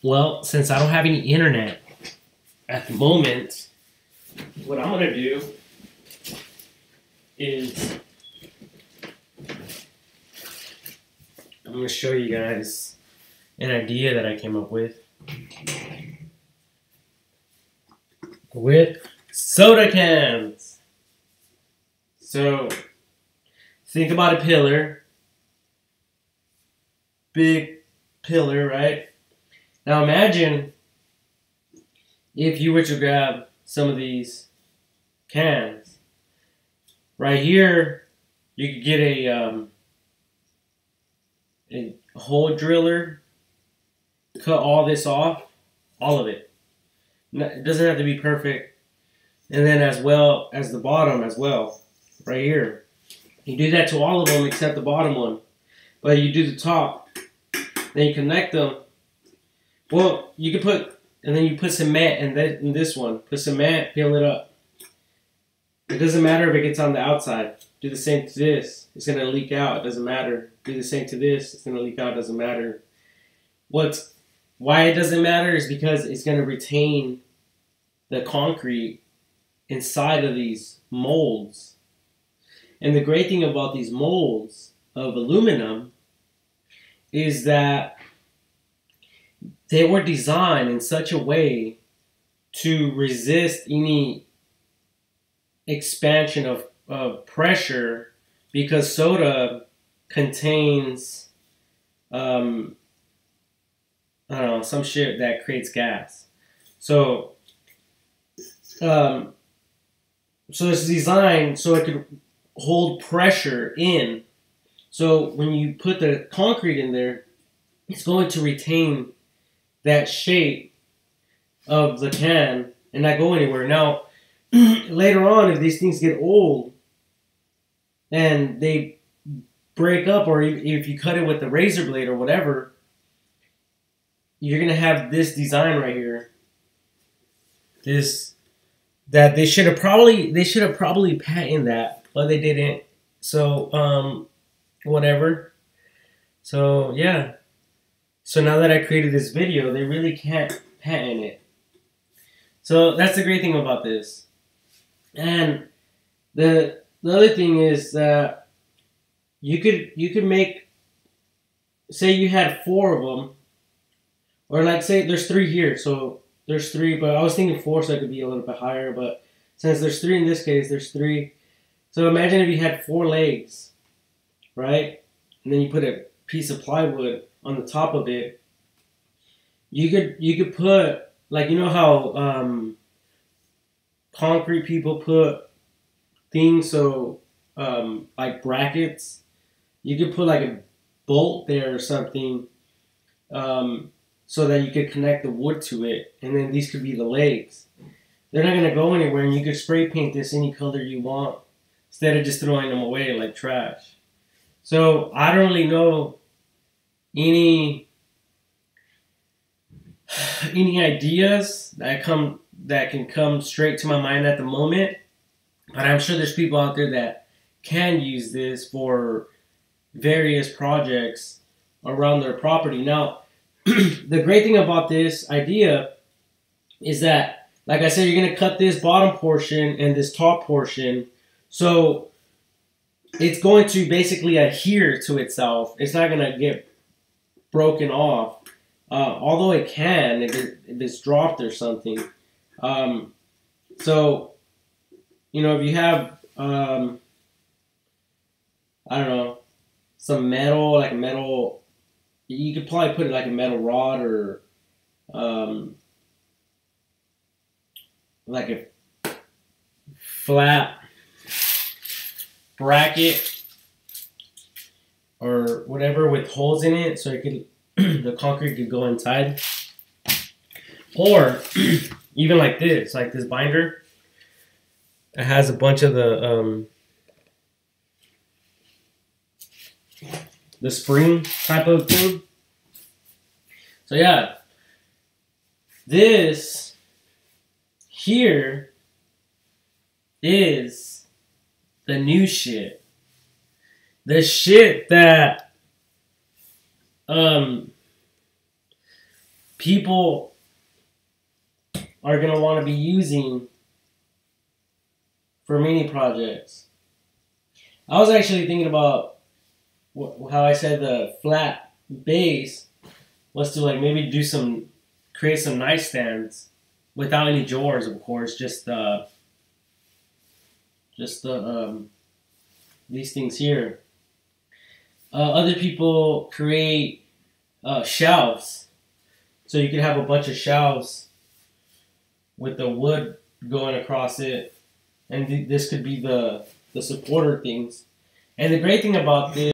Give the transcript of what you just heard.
Well, since I don't have any internet at the moment, what I'm gonna do is I'm gonna show you guys an idea that I came up with soda cans. So think about a pillar, big pillar, right? Now imagine if you were to grab some of these cans. Right here, you could get a hole driller, cut all this off, all of it. It doesn't have to be perfect. And then as well as the bottom as well, right here. You do that to all of them except the bottom one. But you do the top, then you connect them. Well, you can put, and then you put cement in this one. Put cement, fill it up. It doesn't matter if it gets on the outside. Do the same to this. It's going to leak out. It doesn't matter. Do the same to this. It's going to leak out. It doesn't matter. Why it doesn't matter is because it's going to retain the concrete inside of these molds. And the great thing about these molds of aluminum is that they were designed in such a way to resist any expansion of pressure, because soda contains I don't know, some shit that creates gas. So it's designed so it could hold pressure in. So when you put the concrete in there, it's going to retain that shape of the can and not go anywhere. Now, later on, if these things get old and they break up, or if you cut it with the razor blade or whatever, you're gonna have this design right here. That they should have probably patented that, but they didn't. So whatever. So yeah. So now that I created this video, they really can't patent it. So that's the great thing about this. And the other thing is that you could make, say you had 4 of them, or like say there's 3 here, so there's 3, but I was thinking 4 so it could be a little bit higher, but since there's 3 in this case, there's 3. So imagine if you had 4 legs, right? And then you put a piece of plywood on the top of it. You could put, like, you know how concrete people put things, so like brackets. You could put like a bolt there or something, so that you could connect the wood to it, and then these could be the legs. They're not gonna go anywhere, and you could spray paint this any color you want instead of just throwing them away like trash. So I don't really know any ideas that can come straight to my mind at the moment, but I'm sure there's people out there that can use this for various projects around their property. Now, the great thing about this idea is that, like I said, you're going to cut this bottom portion and this top portion, so it's going to basically adhere to itself. It's not going to get broken off, although it can if it's dropped or something. So, you know, if you have, I don't know, some metal, like a metal, you could probably put it like a metal rod, or like a flat bracket or whatever with holes in it, so it could the concrete could go inside. Or even like this binder. It has a bunch of the spring type of thing. So yeah, this here is the new shit. The shit that people are going to want to be using for mini projects. I was actually thinking about how I said the flat base was to like maybe create some nightstands without any drawers, of course, just the these things here. Other people create shelves, so you could have a bunch of shelves with the wood going across it, and this could be the supporter things. And the great thing about this